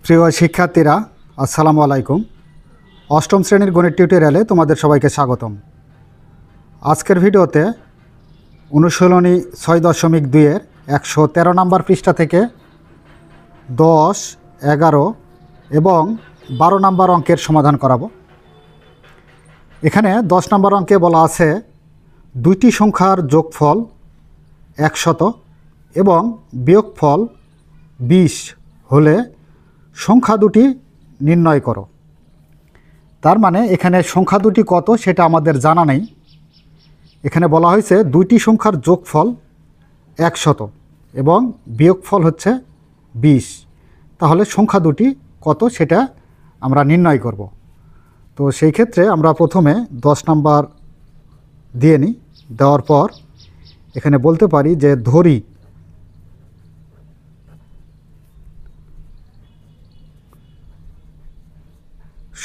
প্রিয় শিক্ষার্থীরা, আসসালামু আলাইকুম। অষ্টম শ্রেণীর গণিত টিউটোরিয়ালে তোমাদের সবাইকে স্বাগতম। আজকের ভিডিওতে অনুশীলনী 6.2-এর 113 নম্বর পৃষ্ঠা থেকে 10, 11 এবং 12 নম্বর অঙ্কের সমাধান করাবো। এখানে 10 নম্বর অঙ্কে বলা আছে দুইটি সংখ্যার যোগফল 100 এবং বিয়োগফল 20 হলে সংখ্যা দুটি নির্ণয় করো। তার মানে এখানে সংখ্যা দুটি কত সেটা আমাদের জানা নেই। এখানে বলা হয়েছে দুইটি সংখ্যার যোগফল 100 এবং বিয়োগফল হচ্ছে 20, তাহলে সংখ্যা দুটি কত সেটা আমরা নির্ণয় করব। তো সেই ক্ষেত্রে আমরা প্রথমে 10 নাম্বার দিয়ে নিই। দেওয়ার পর এখানে বলতে পারি যে ধরি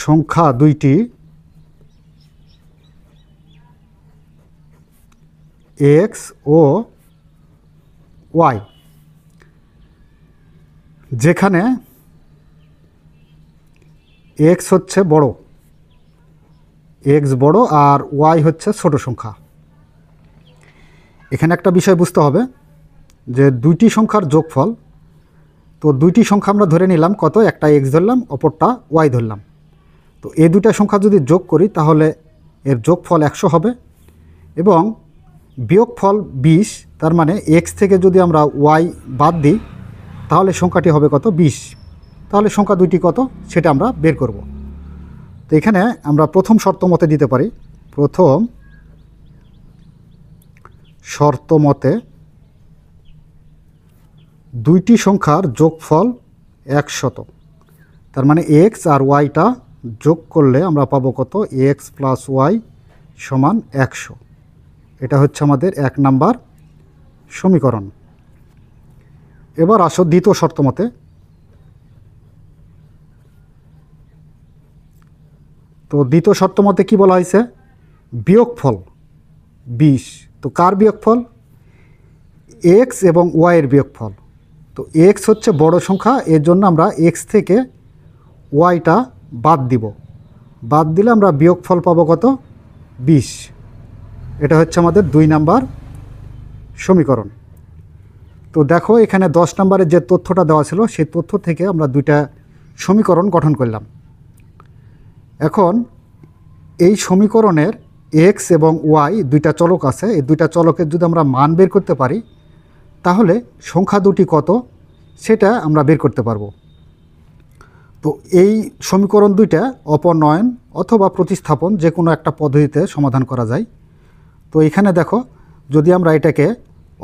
সংখ্যা দুইটি এক্স ও ওয়াই, যেখানে এক্স হচ্ছে বড়, এক্স বড় আর ওয়াই হচ্ছে ছোট সংখ্যা। এখানে একটা বিষয় বুঝতে হবে যে দুইটি সংখ্যার যোগফল, তো দুইটি সংখ্যা আমরা ধরে নিলাম কত, একটা এক্স ধরলাম অপরটা ওয়াই ধরলাম। তো এই দুইটা সংখ্যা যদি যোগ করি তাহলে এর যোগফল 100 হবে এবং বিয়োগফল 20, তার মানে এক্স থেকে যদি আমরা ওয়াই বাদ দিই তাহলে সংখ্যাটি হবে কত, 20। তাহলে সংখ্যা দুইটি কত সেটা আমরা বের করব। তো এখানে আমরা প্রথম শর্ত মতে দিতে পারি, প্রথম শর্ত মতে দুইটি সংখ্যার যোগফল 100, তার মানে এক্স আর ওয়াইটা যোগ করলে আমরা পাবো কত, এক্স প্লাস ওয়াই সমান 100। এটা হচ্ছে আমাদের 1 নাম্বার সমীকরণ। এবার আসো দ্বিতীয় শর্ত মতে। তো দ্বিতীয় শর্ত মতে কী বলা হয়েছে, বিয়োগফল 20। তো কার বিয়োগফল, এক্স এবং ওয়াইয়ের বিয়োগফল। তো এক্স হচ্ছে বড় সংখ্যা, এর জন্য আমরা এক্স থেকে ওয়াইটা বাদ দিব, বাদ দিলে আমরা বিয়োগফল পাবো কত, 20। এটা হচ্ছে আমাদের 2 নাম্বার সমীকরণ। তো দেখো এখানে 10 নম্বরে যে তথ্যটা দেওয়া ছিল সেই তথ্য থেকে আমরা দুইটা সমীকরণ গঠন করলাম। এখন এই সমীকরণের এক্স এবং ওয়াই দুইটা চলক আছে, এই দুইটা চলকের যদি আমরা মান বের করতে পারি তাহলে সংখ্যা দুটি কত সেটা আমরা বের করতে পারবো। তো এই সমীকরণ দুইটা অপনয়ন অথবা প্রতিস্থাপন যে কোনো একটা পদ্ধতিতে সমাধান করা যায়। তো এখানে দেখো যদি আমরা এটাকে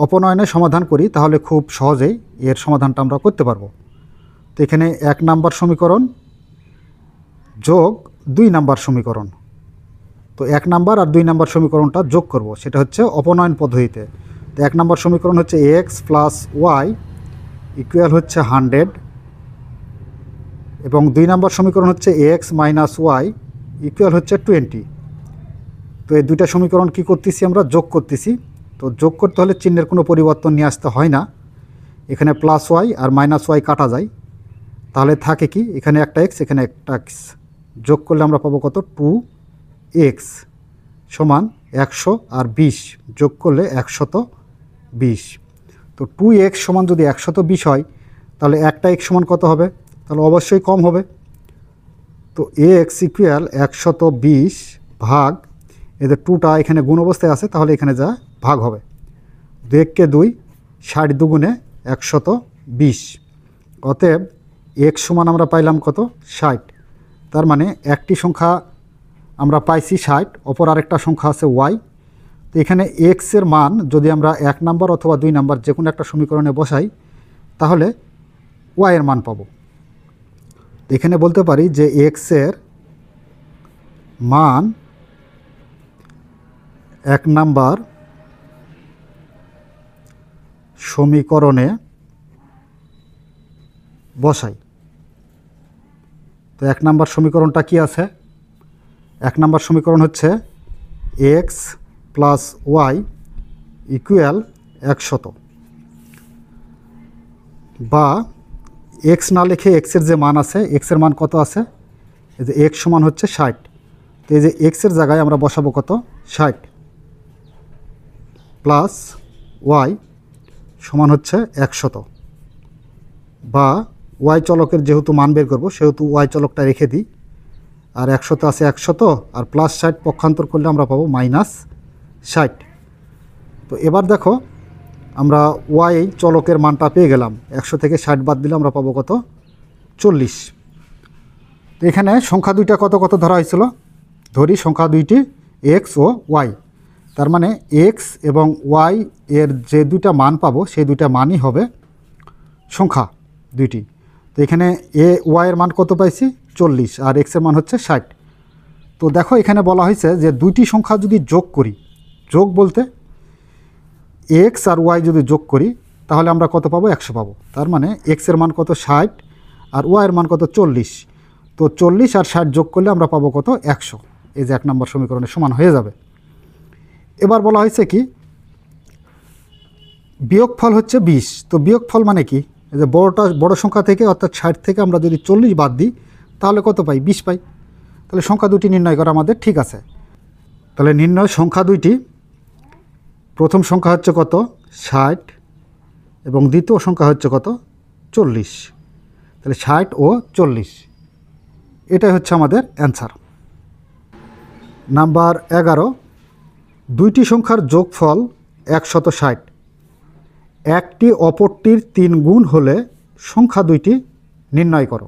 অপনয়নে সমাধান করি তাহলে খুব সহজেই এর সমাধানটা আমরা করতে পারবো। তো এখানে 1 নাম্বার সমীকরণ যোগ 2 নাম্বার সমীকরণ, তো 1 নাম্বার আর 2 নাম্বার সমীকরণটা যোগ করব, সেটা হচ্ছে অপনয়ন পদ্ধতিতে। তো 1 নাম্বার সমীকরণ হচ্ছে এক্স প্লাস ওয়াই ইকুয়াল হচ্ছে 100 এবং 2 নাম্বার সমীকরণ হচ্ছে এক্স মাইনাস ওয়াই ইকুয়াল হচ্ছে 20। তো এই দুইটা সমীকরণ কি করতেছি, আমরা যোগ করতেছি। তো যোগ করতে হলে চিহ্নের কোনো পরিবর্তন নিয়ে আসতে হয় না, এখানে প্লাস ওয়াই আর মাইনাস ওয়াই কাটা যায়, তাহলে থাকে কি, এখানে একটা এক্স এখানে একটা এক্স, যোগ করলে আমরা পাবো কত, 2x সমান 100 আর 20 যোগ করলে 120। তো 2x সমান যদি 120 হয় তাহলে একটা x সমান কত হবে, তাহলে অবশ্যই কম হবে। তো x ইকুয়াল 120 ভাগ, এদের 2টা এখানে গুণ অবস্থায় আছে তাহলে এখানে যা ভাগ হবে, 2 কে 2, 60 দুগুণে 120। অতএব x সমান আমরা পাইলাম কত, 60। তার মানে একটি সংখ্যা আমরা পাইছি 60, অপর আরেকটা সংখ্যা আছে y। তো এখানে x এর মান যদি আমরা 1 নাম্বার অথবা 2 নাম্বার যে কোনো একটা সমীকরণে বসাই তাহলে y এর মান পাবো। এখানে বলতে পারি যে x এর মান 1 নাম্বার সমীকরণে বসাই। তো 1 নাম্বার সমীকরণটা কি আছে, 1 নাম্বার সমীকরণ হচ্ছে এক্স প্লাস ওয়াই ইকুয়াল 100 বা এক্স না লিখে এক্সের যে মান আছে, এক্সের মান কত আছে, এই যে এক্স সমান হচ্ছে 60। তো এই যে এক্সের জায়গায় আমরা বসাবো কত, 60 প্লাস ওয়াই সমান হচ্ছে 100, বা ওয়াই চলকের যেহেতু মান বের করবো সেহেতু ওয়াই চলকটা রেখে দিই। আর 100 আছে 100, আর প্লাস 60 পক্ষান্তর করলে আমরা পাবো -60। তো এবার দেখো আমরা ওয়াই চলকের মানটা পেয়ে গেলাম, 100 থেকে 60 বাদ দিলে আমরা পাবো কত, 40। তো এখানে সংখ্যা দুইটা কত কত ধরা হয়েছিল, ধরি সংখ্যা দুইটি এক্স ও ওয়াই। তার মানে এক্স এবং ওয়াই এর যে দুইটা মান পাবো সেই দুইটা মানই হবে সংখ্যা দুইটি। তো এখানে ওয়াইয়ের মান কত পাইছি, 40, আর এক্সের মান হচ্ছে 60। তো দেখো এখানে বলা হয়েছে যে দুইটি সংখ্যা যদি যোগ করি, যোগ বলতে এক্স আর ওয়াই যদি যোগ করি তাহলে আমরা কত পাবো, 100 পাবো। তার মানে এক্সের মান কত, 60, আর ওয়াইয়ের মান কত, 40। তো 40 আর 60 যোগ করলে আমরা পাবো কত, 100। এই যে 1 নম্বর সমীকরণে সমান হয়ে যাবে। এবার বলা হয়েছে কি, বিয়োগফল হচ্ছে 20। তো বিয়োগফল মানে কি, এই যে বড় সংখ্যা থেকে অর্থাৎ 60 থেকে আমরা যদি 40 বাদ দিই তাহলে কত পাই, 20 পাই। তাহলে সংখ্যা দুটি নির্ণয় করা আমাদের ঠিক আছে। তাহলে নির্ণয় সংখ্যা দুইটি, প্রথম সংখ্যা হচ্ছে কত, 60, এবং দ্বিতীয় সংখ্যা হচ্ছে কত, 40। তাহলে 60 ও 40, এটাই হচ্ছে আমাদের অ্যান্সার। নাম্বার 11, দুইটি সংখ্যার যোগফল 160, একটি অপরটির 3 গুণ হলে সংখ্যা দুইটি নির্ণয় করো।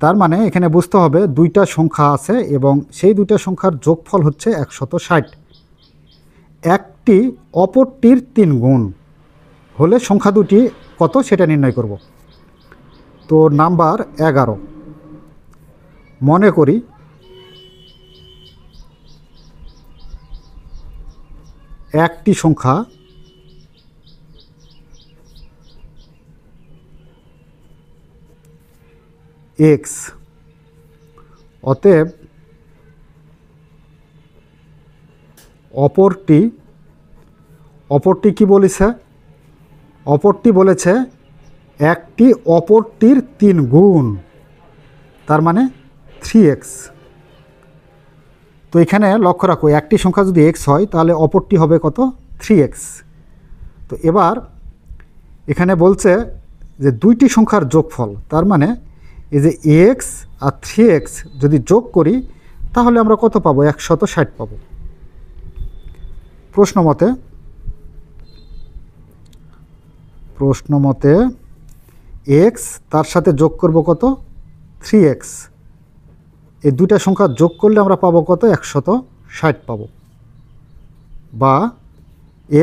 তার মানে এখানে বুঝতে হবে দুইটা সংখ্যা আছে এবং সেই দুইটা সংখ্যার যোগফল হচ্ছে 160, একটি অপরটির 3 গুণ হলে সংখ্যা দুটি কত সেটা নির্ণয় করব। তো নাম্বার 11, মনে করি একটি সংখ্যা এক্স, অতএব অপরটি কি বলেছে, অপরটি বলেছে একটি অপরটির 3 গুণ, তার মানে 3x। তো এখানে লক্ষ্য রাখো একটি সংখ্যা যদি x হয় তাহলে অপরটি হবে কত, 3x। তো এবার এখানে বলছে যে দুইটি সংখ্যার যোগফল, তার মানে এই যে x আর 3x যদি যোগ করি তাহলে আমরা কত পাবো, 160 পাবো। প্রশ্ন মতে x তার সাথে যোগ করব কত, 3x, এই দুইটা সংখ্যা যোগ করলে আমরা পাবো কত, 160 পাবো, বা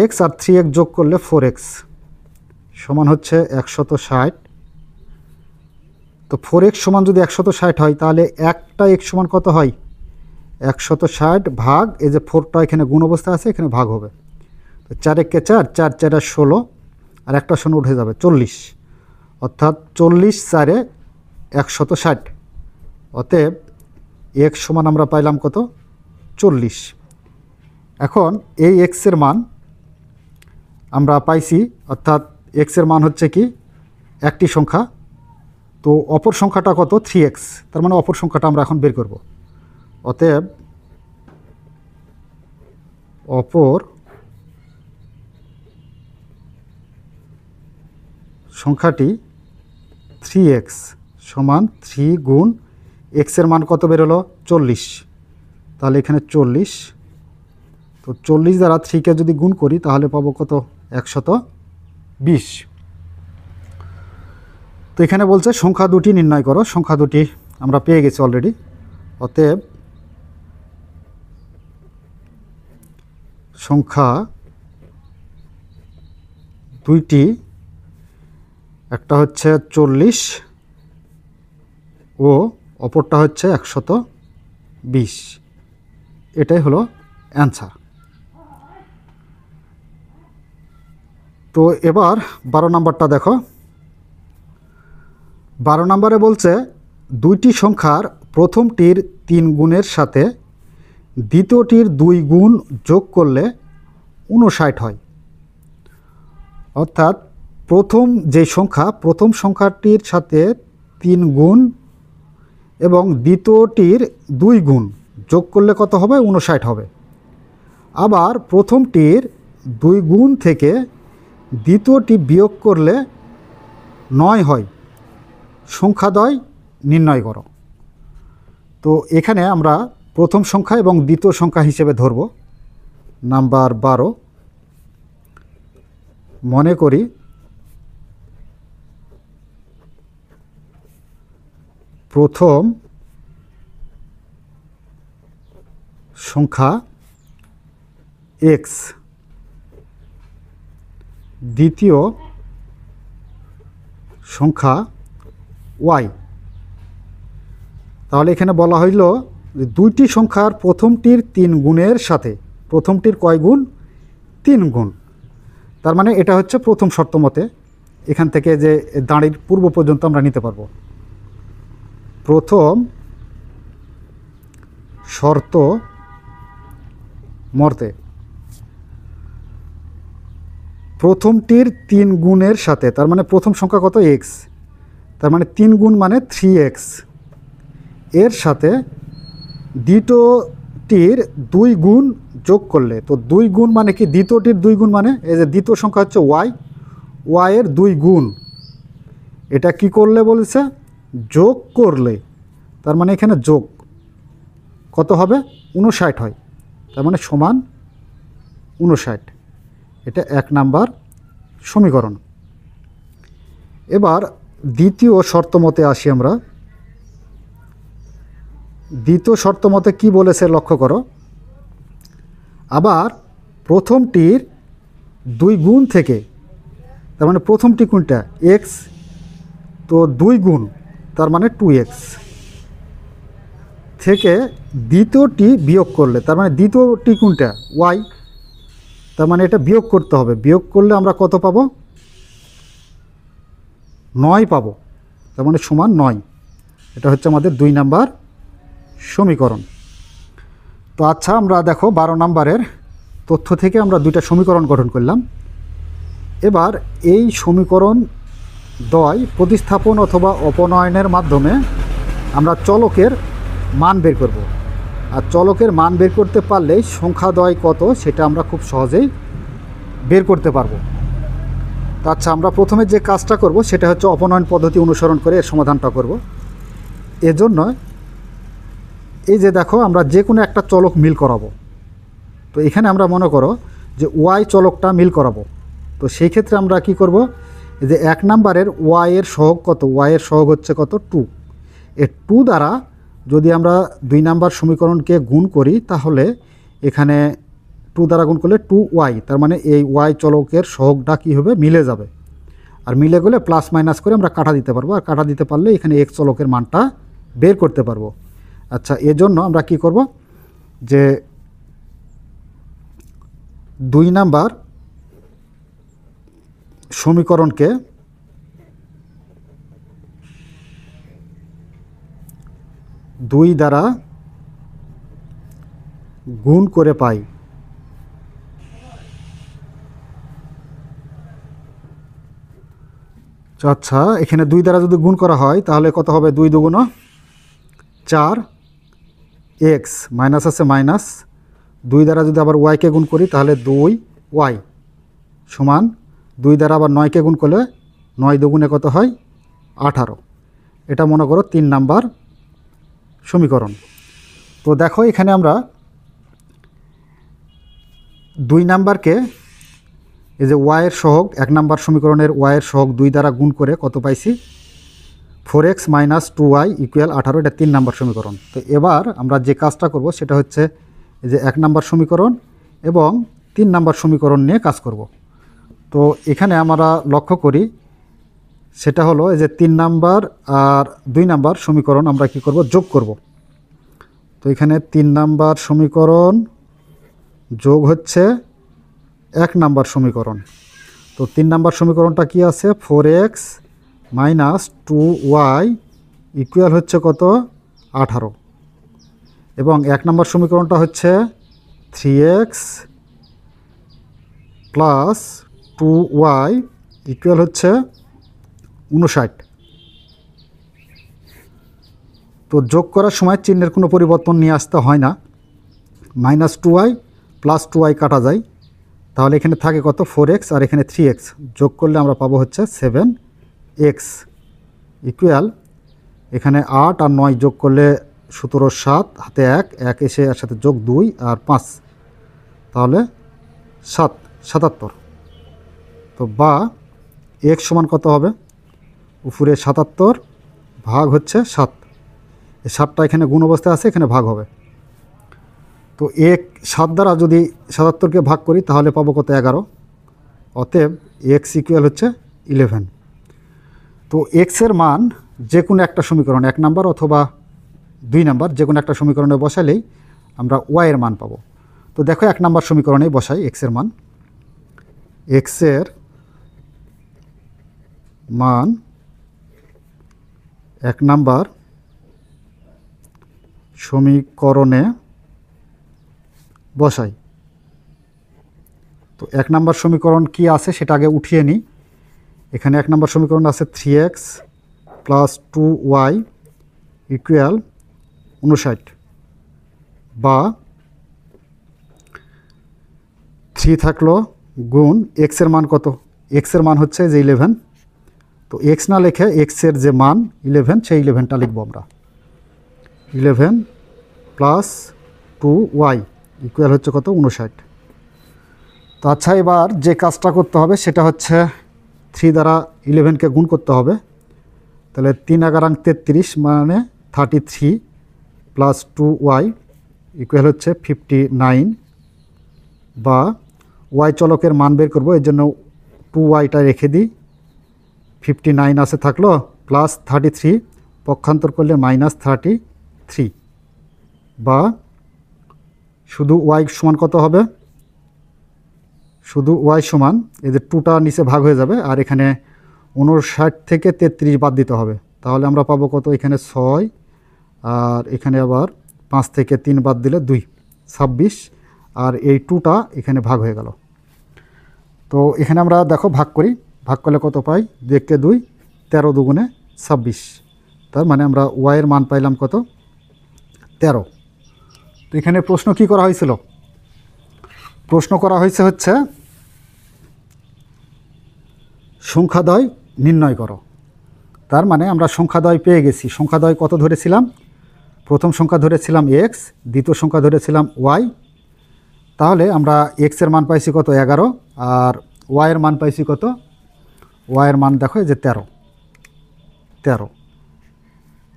x আর 3x যোগ করলে 4x সমান হচ্ছে 160। তো 4x সমান যদি 160 হয় তাহলে একটা x সমান কত হয়, 160 ভাগ এই যে 4টা এখানে গুণ অবস্থা আছে, এখানে ভাগ হবে। তো 4 একে 4, 4 4 16, আর একটা শূন্য উঠে যাবে, 40, অর্থাৎ 40 4 160। অতএব x সমান আমরা পাইলাম কত, 40। এখন এই এক্সের মান আমরা পাইছি, অর্থাৎ এক্সের মান হচ্ছে কি একটি সংখ্যা, তো অপর সংখ্যাটা কত, 3x, তার মানে অপর সংখ্যাটা আমরা এখন বের করব। অতএব অপর সংখ্যাটি 3x সমান 3 গুণ এক্সের মান কত বেরোলো, 40। তাহলে এখানে 40, তো 40 দ্বারা 3কে যদি গুণ করি তাহলে পাবো কত, 120। তো এখানে বলছে সংখ্যা দুটি নির্ণয় করো, সংখ্যা দুটি আমরা পেয়ে গেছি অলরেডি। অতএব সংখ্যা দুইটি, একটা হচ্ছে 40 ও অপরটা হচ্ছে 120, এটাই হলো অ্যান্সার। তো এবার 12 নম্বরটা দেখো। 12 নম্বরে বলছে দুইটি সংখ্যার প্রথমটির 3 গুণের সাথে দ্বিতীয়টির 2 গুণ যোগ করলে 59 হয়। অর্থাৎ প্রথম সংখ্যাটির সাথে 3 গুণ এবং দ্বিতীয়টির 2 গুণ যোগ করলে কত হবে? 59 হবে। আবার প্রথমটির 2 গুণ থেকে দ্বিতীয়টি বিয়োগ করলে 9 হয়। সংখ্যাদ্বয় নির্ণয় করো। তো এখানে আমরা প্রথম সংখ্যা এবং দ্বিতীয় সংখ্যা হিসেবে ধরব নাম্বার 12। মনে করি প্রথম সংখ্যা x, দ্বিতীয় সংখ্যা y। তাহলে এখানে বলা হইল যে দুইটি সংখ্যার প্রথমটির 3 গুণের সাথে প্রথমটির কয় গুণ? 3 গুণ। তার মানে এটা হচ্ছে প্রথম শর্ত মতে। এখান থেকে যে দাঁড়ির পূর্ব পর্যন্ত আমরা নিতে পারবো। প্রথম শর্ত মতে প্রথমটির 3 গুণের সাথে, তার মানে প্রথম সংখ্যা কত? x, তার মানে 3 গুণ মানে 3x, এর সাথে দ্বিতীয়টির 2 গুণ যোগ করলে, তো 2 গুণ মানে কি? দ্বিতীয়টির 2 গুণ মানে এই যে দ্বিতীয় সংখ্যা হচ্ছে y এর 2 গুণ, এটা কি করলে বলেছে? যোগ করলে। তার মানে এখানে যোগ কত হবে? 59 হয়। তার মানে সমান 59। এটা 1 নাম্বার সমীকরণ। এবার দ্বিতীয় শর্ত মতে আসি আমরা। দ্বিতীয় শর্ত মতে কী বলেছে লক্ষ্য করো। আবার প্রথমটির 2 গুণ থেকে, তার মানে প্রথমটি কোনটা? x, তো 2 গুণ তার মানে 2x থেকে দ্বিতীয়টি বিয়োগ করলে, তার মানে দ্বিতীয়টি কোনটা? y, তার মানে এটা বিয়োগ করতে হবে। বিয়োগ করলে আমরা কত পাবো? 9 পাবো। তার মানে সমান 9। এটা হচ্ছে আমাদের 2 নাম্বার সমীকরণ। তো আচ্ছা, আমরা দেখো 12 নাম্বারের তথ্য থেকে আমরা 2টা সমীকরণ গঠন করলাম। এবার এই সমীকরণ দ্বয় প্রতিস্থাপন অথবা অপনয়নের মাধ্যমে আমরা চলকের মান বের করব। আর চলকের মান বের করতে পারলেই সংখ্যাদ্বয় কত সেটা আমরা খুব সহজেই বের করতে পারবো। তো আচ্ছা, আমরা প্রথমে যে কাজটা করব সেটা হচ্ছে অপনয়ন পদ্ধতি অনুসরণ করে এর সমাধানটা করব। এজন্য এই যে দেখো, আমরা যে কোনো একটা চলক মিল করাবো। তো এখানে আমরা মনে করো যে y চলকটা মিল করাবো। তো সেই ক্ষেত্রে আমরা কি করব? এই যে 1 নাম্বারের y এর সহগ কত? y এর সহগ হচ্ছে কত? 2। এই 2 দ্বারা যদি আমরা 2 নাম্বার সমীকরণকে গুণ করি তাহলে এখানে 2 দ্বারা গুণ করলে 2y, তার মানে এই y চলকের সহগটা কী হবে? মিলে যাবে। আর মিলে গেলে প্লাস মাইনাস করে আমরা কাটা দিতে পারবো। আর কাটা দিতে পারলে এখানে x চলকের মানটা বের করতে পারবো। আচ্ছা, এজন্য আমরা কি করব? যে 2 নাম্বার সমীকরণকে দুই দ্বারা গুণ করে পাই। আচ্ছা, এখানে 2 দ্বারা যদি গুণ করা হয় তাহলে কত হবে? 2 দুগুণ 4x, মাইনাস আছে মাইনাস। 2 দ্বারা যদি আবার ওয়াইকে গুণ করি তাহলে 2y সমান 2 দ্বারা আবার 9কে গুণ করলে 9 দুগুণে কত হয়? 18। এটা মনে করো 3 নাম্বার সমীকরণ। তো দেখো এখানে আমরা 2 নাম্বারকে এই যে ওয়াইয়ের সহগ 1 নাম্বার সমীকরণের ওয়াইয়ের সহগ 2 দ্বারা গুণ করে কত পাইছি? 4x minus 2y equal 18। এটা 3 নাম্বার সমীকরণ। তো এবার আমরা যে কাজটা করব সেটা হচ্ছে এই যে 1 নাম্বার সমীকরণ এবং 3 নাম্বার সমীকরণ নিয়ে কাজ করব। তো এখানে আমরা লক্ষ্য করি সেটা হলো এই যে 3 নাম্বার আর 2 নাম্বার সমীকরণ আমরা কি করব? যোগ করব। তো এখানে 3 নাম্বার সমীকরণ যোগ হচ্ছে 1 নাম্বার সমীকরণ। তো 3 নাম্বার সমীকরণটা কি আছে? 4x মাইনাস 2y ইকুয়াল হচ্ছে কত? 18। এবং 1 নাম্বার সমীকরণটা হচ্ছে 3x প্লাস 2y ইকুয়াল হচ্ছে 59। তো যোগ করার সময় চিহ্নের কোনো পরিবর্তন নিয়ে আসতে হয় না। -2y + 2y কাটা যায়, তাহলে এখানে থাকে কত 4x আর এখানে 3x, যোগ করলে আমরা পাবো হচ্ছে 7x ইকুয়াল এখানে 8 আর 9 যোগ করলে 17, 7 হাতে 1 এসে এর সাথে যোগ 2 আর 5, তাহলে 77। তো বা x সমান কত হবে, উপরে 77 ভাগ হচ্ছে 7, এই 7টা এখানে গুণ অবস্থায় আছে, এখানে ভাগ হবে। তো 7 দ্বারা যদি 77কে ভাগ করি তাহলে পাবো কত 11। অতএব x ইকুয়াল হচ্ছে 11। তো x এর মান যে কোনো একটা সমীকরণ 1 নাম্বার অথবা 2 নাম্বার যে কোনো একটা সমীকরণে বসালেই আমরা y এর মান পাবো। তো দেখো 1 নাম্বার সমীকরণেই বসাই x এর মান। x এর মান 1 নাম্বার সমীকরণে বসাই। তো 1 নাম্বার সমীকরণ কি আছে সেটা আগে উঠিয়ে নিই। এখানে 1 নাম্বার সমীকরণ আছে 3x + 2y ইকুয়াল 59, বা 3 থাকলো গুণ x এর মান কত, x এর মান হচ্ছে যে 11। তো x না লিখে x এর যে মান 11 সেই 11টা লিখবো আমরা। 11 + 2y ইকুয়াল হচ্ছে কত 59। তো আচ্ছা, এবার যে কাজটা করতে হবে সেটা হচ্ছে 3 দ্বারা 11কে গুণ করতে হবে। তাহলে 3 × 33 মানে 33 + 2y ইকুয়াল হচ্ছে 59, বা y চলকের মান বের করবো, এর জন্য 2yটা রেখে দিই। 59 আছে থাকলো +33 পক্ষান্তর করলে -33, বা শুধু y সমান কত হবে, শুধু y সমান এই যে 2টা নিচে ভাগ হয়ে যাবে আর এখানে 59 থেকে 33 বাদ দিতে হবে। তাহলে আমরা পাবো কত, এখানে 6 আর এখানে আবার 5 থেকে 3 বাদ দিলে 2, 26, আর এই 2টা এখানে ভাগ হয়ে গেল। তো এখানে আমরা দেখো ভাগ করি, ভাগ করলে কত পাই, 2 × 2 13, 2 × 26, তার মানে আমরা y এর মান পাইলাম কত 13। তো এখানে প্রশ্ন কি করা হয়েছিল, প্রশ্ন করা হয়েছে হচ্ছে সংখ্যাদ্বয় নির্ণয় করো। তার মানে আমরা সংখ্যাদ্বয় পেয়ে গেছি। সংখ্যাদ্বয় কত ধরেছিলাম, প্রথম সংখ্যা ধরেছিলাম x, দ্বিতীয় সংখ্যা ধরেছিলাম y। তাহলে আমরা x এর মান পাইছি কত 11 আর y এর মান পাইছি কত, y এর মান দেখো যে 13।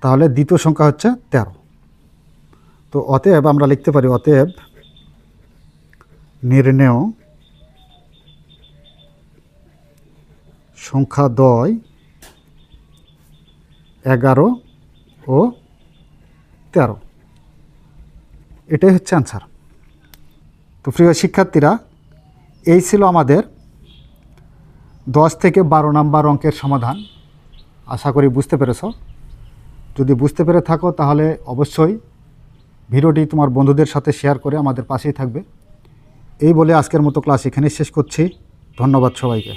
তাহলে দ্বিতীয় সংখ্যা হচ্ছে 13। তো অতএব আমরা লিখতে পারি, অতএব নির্ণেয় সংখ্যাদ্বয় 11 ও 13, এটাই হচ্ছে অ্যান্সার। তো প্রিয় শিক্ষার্থীরা, এই ছিল আমাদের 10 থেকে 12 নাম্বার অঙ্কের সমাধান। আশা করি বুঝতে পেরেছ। যদি বুঝতে পেরে থাকো তাহলে অবশ্যই ভিডিওটি তোমার বন্ধুদের সাথে শেয়ার করে আমাদের পাশেই থাকবে। এই বলে আজকের মতো ক্লাস এখানেই শেষ করছি। ধন্যবাদ সবাইকে।